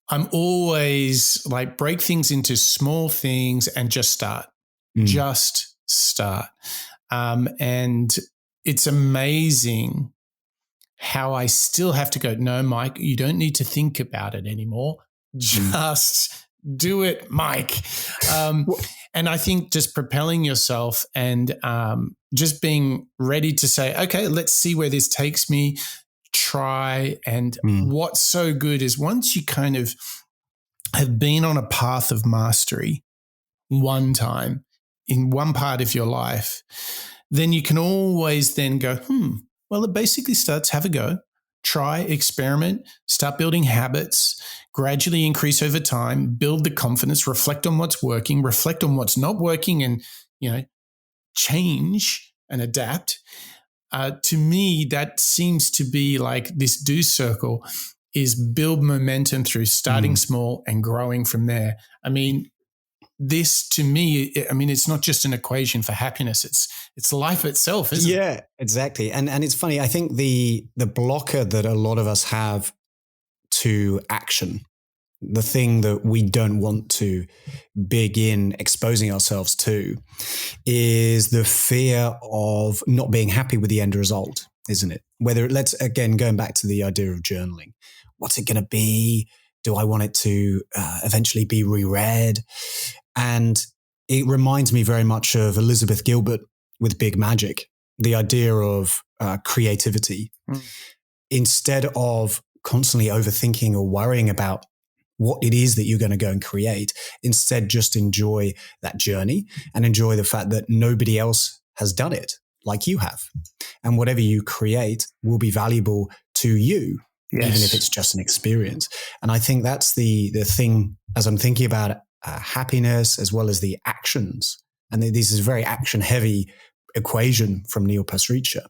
I'm always like, break things into small things and just start. Just start. And it's amazing how I still have to go, no, Mike, you don't need to think about it anymore. Just do it, Mike. And I think just propelling yourself and just being ready to say, okay, let's see where this takes me. Try. And what's so good is once you kind of have been on a path of mastery one time in one part of your life, then you can always then go, well, it basically starts, have a go, try, experiment, start building habits, gradually increase over time, build the confidence, reflect on what's working, reflect on what's not working, and, change and adapt. To me, that seems to be like this do circle is build momentum through starting small and growing from there. I mean, this to me, it's not just an equation for happiness. It's life itself, isn't it? Yeah, exactly. And it's funny. I think the blocker that a lot of us have to action, the thing that we don't want to begin exposing ourselves to, is the fear of not being happy with the end result, isn't it? Whether let's again going back to the idea of journaling, what's it going to be? Do I want it to eventually be reread? And it reminds me very much of Elizabeth Gilbert with Big Magic, the idea of creativity. Instead of constantly overthinking or worrying about what it is that you're going to go and create, instead just enjoy that journey and enjoy the fact that nobody else has done it like you have. And whatever you create will be valuable to you, even if it's just an experience. And I think that's the thing as I'm thinking about happiness as well as the actions. And this is a very action heavy equation from Neil Pasricha,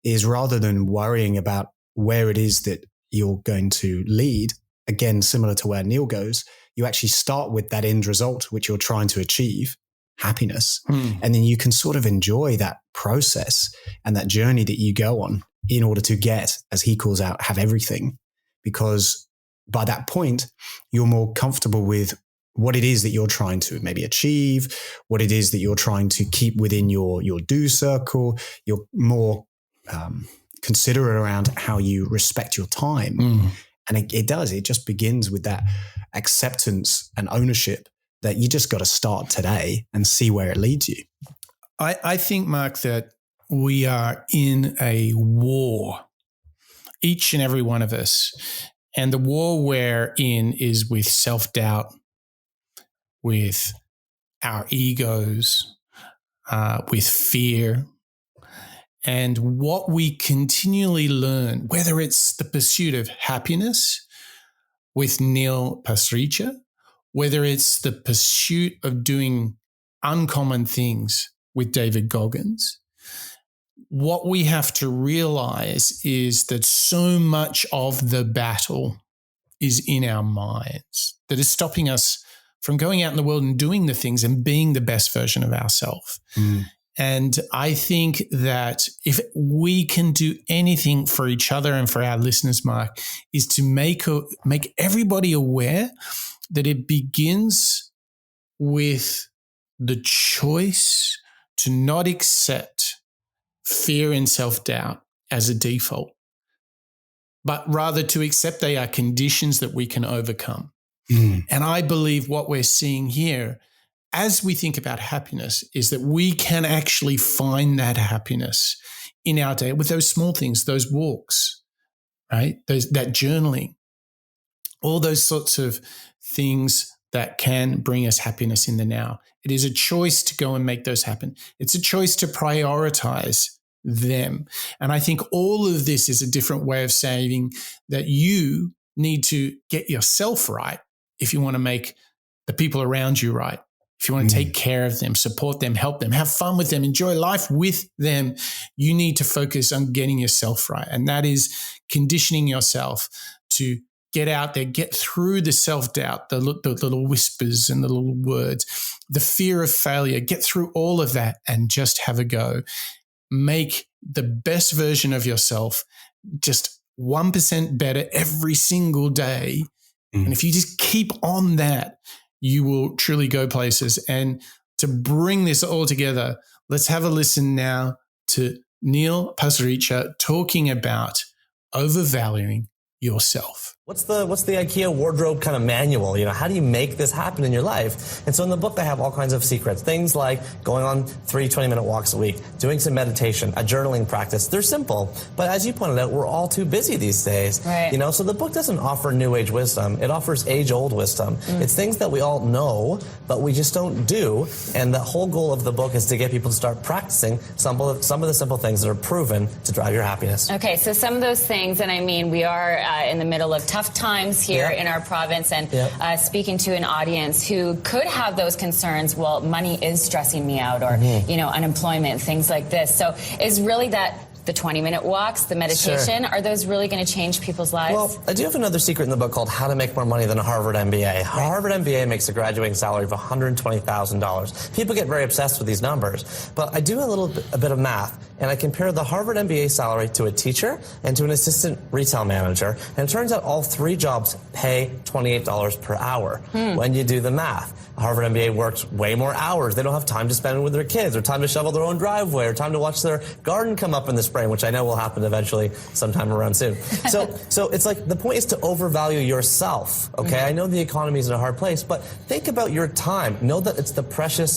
is rather than worrying about where it is that you're going to lead, again, similar to where Neil goes, you actually start with that end result, which you're trying to achieve, happiness. And then you can sort of enjoy that process and that journey that you go on in order to get, as he calls out, have everything. Because by that point, you're more comfortable with what it is that you're trying to maybe achieve, what it is that you're trying to keep within your do circle. You're more considerate around how you respect your time. And it just begins with that acceptance and ownership that you just got to start today and see where it leads you. I think, Mark, that we are in a war, each and every one of us. And the war we're in is with self-doubt, with our egos, with fear. And what we continually learn, whether it's the pursuit of happiness with Neil Pasricha, whether it's the pursuit of doing uncommon things with David Goggins, what we have to realize is that so much of the battle is in our minds that is stopping us from going out in the world and doing the things and being the best version of ourselves. And I think that if we can do anything for each other and for our listeners, Mark, is to make everybody aware that it begins with the choice to not accept fear and self-doubt as a default, but rather to accept they are conditions that we can overcome. And I believe what we're seeing here as we think about happiness is that we can actually find that happiness in our day with those small things, those walks, right? That journaling, all those sorts of things that can bring us happiness in the now. It is a choice to go and make those happen. It's a choice to prioritize them. And I think all of this is a different way of saying that you need to get yourself right if you want to make the people around you right. If you want to take care of them, support them, help them, have fun with them, enjoy life with them, you need to focus on getting yourself right. And that is conditioning yourself to get out there, get through the self-doubt, the little whispers and the little words, the fear of failure, get through all of that and just have a go. Make the best version of yourself just 1% better every single day. And if you just keep on that, you will truly go places. And to bring this all together, let's have a listen now to Neil Pasricha talking about overvaluing yourself. What's the IKEA wardrobe kind of manual? How do you make this happen in your life? And so in the book, I have all kinds of secrets. Things like going on 3 20-minute walks a week, doing some meditation, a journaling practice. They're simple, but as you pointed out, we're all too busy these days. Right. So the book doesn't offer new age wisdom. It offers age-old wisdom. It's things that we all know, but we just don't do. And the whole goal of the book is to get people to start practicing some of the simple things that are proven to drive your happiness. Okay, so some of those things, and I mean, we are in the middle of tough times here in our province, and speaking to an audience who could have those concerns. Well, money is stressing me out, or unemployment, things like this. So is really that the 20-minute walks, the meditation, are those really going to change people's lives? Well, I do have another secret in the book called How to Make More Money Than a Harvard MBA. Harvard MBA makes a graduating salary of $120,000. People get very obsessed with these numbers, but I do a bit of math, and I compare the Harvard MBA salary to a teacher and to an assistant retail manager, and it turns out all 3 jobs pay $28 per hour when you do the math. Harvard MBA works way more hours. They don't have time to spend with their kids, or time to shovel their own driveway, or time to watch their garden come up in the spring, which I know will happen eventually sometime around soon. So it's like the point is to overvalue yourself, okay? I know the economy is in a hard place, but think about your time. Know that it's the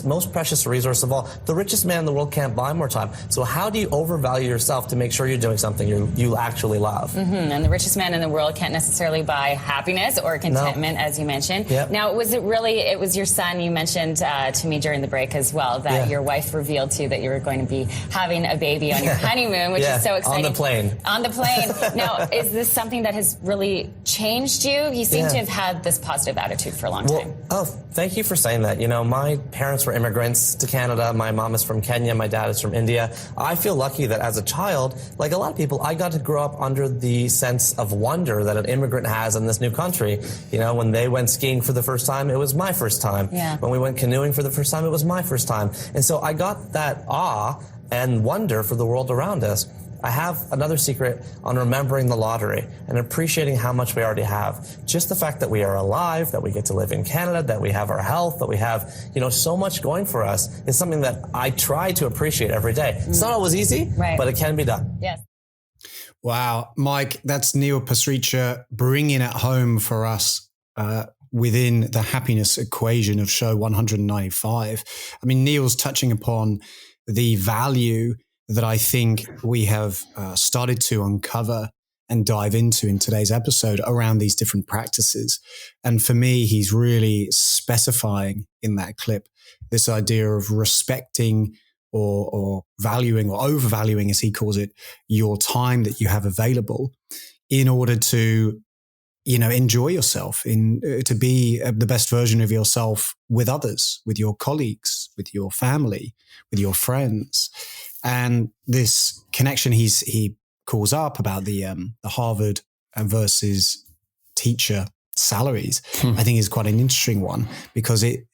most precious resource of all. The richest man in the world can't buy more time. So how do you overvalue yourself to make sure you're doing something you actually love? And the richest man in the world can't necessarily buy happiness or contentment, as you mentioned. Now, it was your son, you mentioned to me during the break as well, that your wife revealed to you that you were going to be having a baby on your honeymoon, which is so exciting. On the plane. On the plane. Now, is this something that has really changed you? You seem to have had this positive attitude for a long time. Oh, thank you for saying that. My parents were immigrants to Canada. My mom is from Kenya. My dad is from India. I feel lucky that as a child, like a lot of people, I got to grow up under the sense of wonder that an immigrant has in this new country. When they went skiing for the first time, it was my first time. When we went canoeing for the first time, it was my first time. And so I got that awe and wonder for the world around us. I have another secret on remembering the lottery and appreciating how much we already have. Just the fact that we are alive, that we get to live in Canada, that we have our health, that we have, so much going for us is something that I try to appreciate every day. It's not always easy, but it can be done. Yes. Wow, Mike, that's Neil Pasricha bringing it home for us within the happiness equation of show 195. I mean, Neil's touching upon the value that I think we have started to uncover and dive into in today's episode around these different practices. And for me, he's really specifying in that clip this idea of respecting or valuing or overvaluing, as he calls it, your time that you have available in order to enjoy yourself, to be the best version of yourself with others, with your colleagues, with your family, with your friends. And this connection he calls up about the Harvard versus teacher salaries, I think is quite an interesting one, because the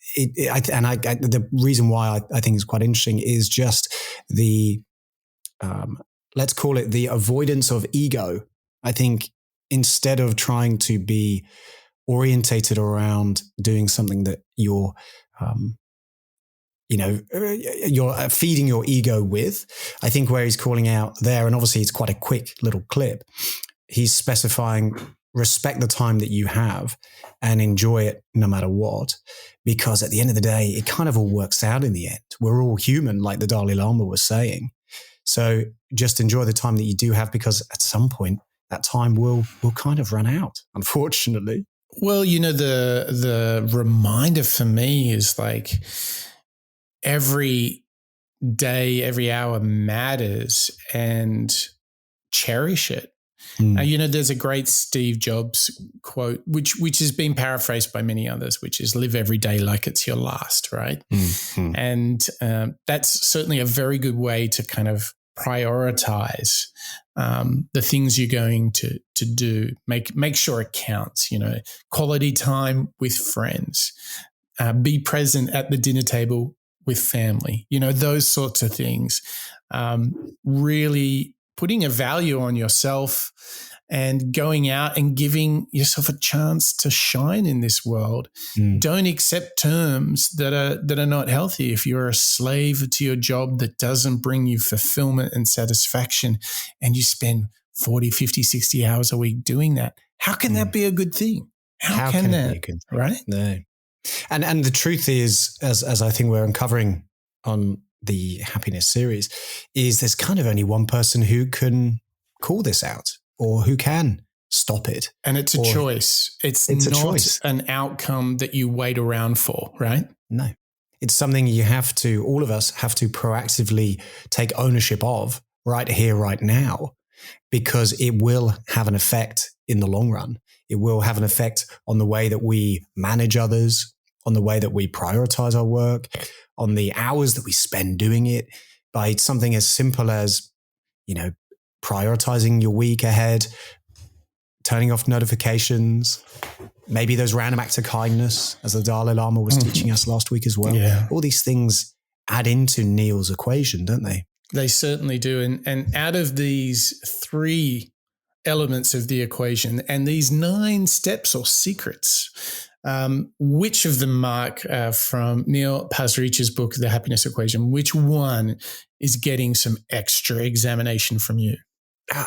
reason why I think it's quite interesting is just the let's call it the avoidance of ego. I think instead of trying to be orientated around doing something that you're you're feeding your ego with. I think where he's calling out there, and obviously it's quite a quick little clip, he's specifying respect the time that you have and enjoy it no matter what, because at the end of the day, it kind of all works out in the end. We're all human, like the Dalai Lama was saying. So just enjoy the time that you do have, because at some point that time will kind of run out, unfortunately. Well, the reminder for me is like every day, every hour matters, and cherish it. There's a great Steve Jobs quote, which has been paraphrased by many others, which is live every day like it's your last, right? Mm-hmm. And that's certainly a very good way to kind of prioritize the things you're going to do. Make sure it counts, quality time with friends, be present at the dinner table with family, those sorts of things. Really putting a value on yourself and going out and giving yourself a chance to shine in this world. Don't accept terms that are not healthy. If you're a slave to your job that doesn't bring you fulfillment and satisfaction, and you spend 40, 50, 60 hours a week doing that, how can that be a good thing? How can that be a good thing? Right? No. And the truth is, as I think we're uncovering on the happiness series, is there's kind of only one person who can call this out or who can stop it. And it's a choice. It's not a choice. An outcome that you wait around for, right? No. It's something all of us have to proactively take ownership of right here, right now, because it will have an effect in the long run. It will have an effect on the way that we manage others, on the way that we prioritize our work, on the hours that we spend doing it, by something as simple as, prioritizing your week ahead, turning off notifications, maybe those random acts of kindness, as the Dalai Lama was teaching us last week as well. Yeah. All these things add into Neil's equation, don't they? They certainly do. And out of these 3 elements of the equation and these 9 steps or secrets, which of them, Mark, from Neil Pasricha's book, The Happiness Equation, which one is getting some extra examination from you?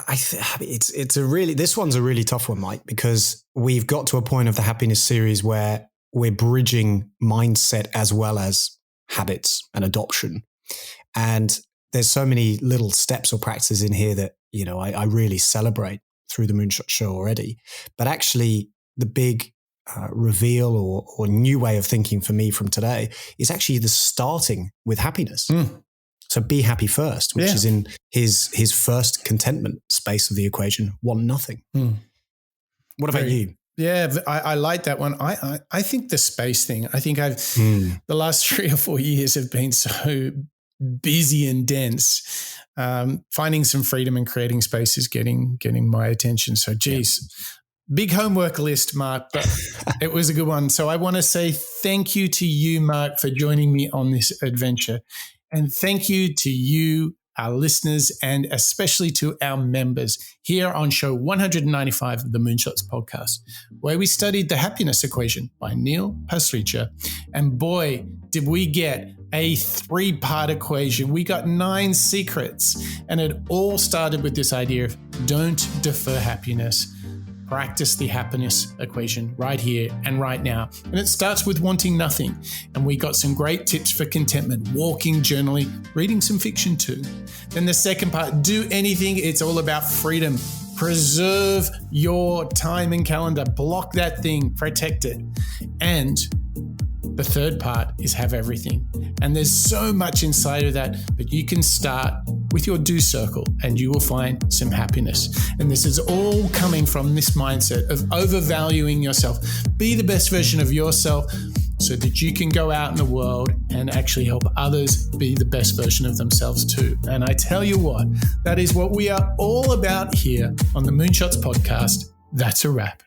This one's a really tough one, Mike, because we've got to a point of the happiness series where we're bridging mindset as well as habits and adoption. And there's so many little steps or practices in here that, I really celebrate through the Moonshot Show already. But actually the big reveal or new way of thinking for me from today is actually the starting with happiness. So be happy first, which is in his first contentment space of the equation, want nothing. What about you? Yeah, I like that one. I think the space thing, I think the last 3 or 4 years have been so busy and dense. Finding some freedom and creating space is getting my attention. So big homework list, Mark, but it was a good one. So I want to say thank you to you, Mark, for joining me on this adventure. And thank you to you, our listeners, and especially to our members here on show 195 of the Moonshots podcast, where we studied The Happiness Equation by Neil Pasricha. And boy, did we get a 3-part equation. We got 9 secrets, and it all started with this idea of don't defer happiness. Practice the happiness equation right here and right now. And it starts with wanting nothing. And we got some great tips for contentment, walking, journaling, reading some fiction too. Then the second part, do anything. It's all about freedom. Preserve your time and calendar. Block that thing, protect it. And the third part is have everything. And there's so much inside of that, but you can start with your do circle and you will find some happiness. And this is all coming from this mindset of overvaluing yourself. Be the best version of yourself so that you can go out in the world and actually help others be the best version of themselves too. And I tell you what, that is what we are all about here on the Moonshots podcast. That's a wrap.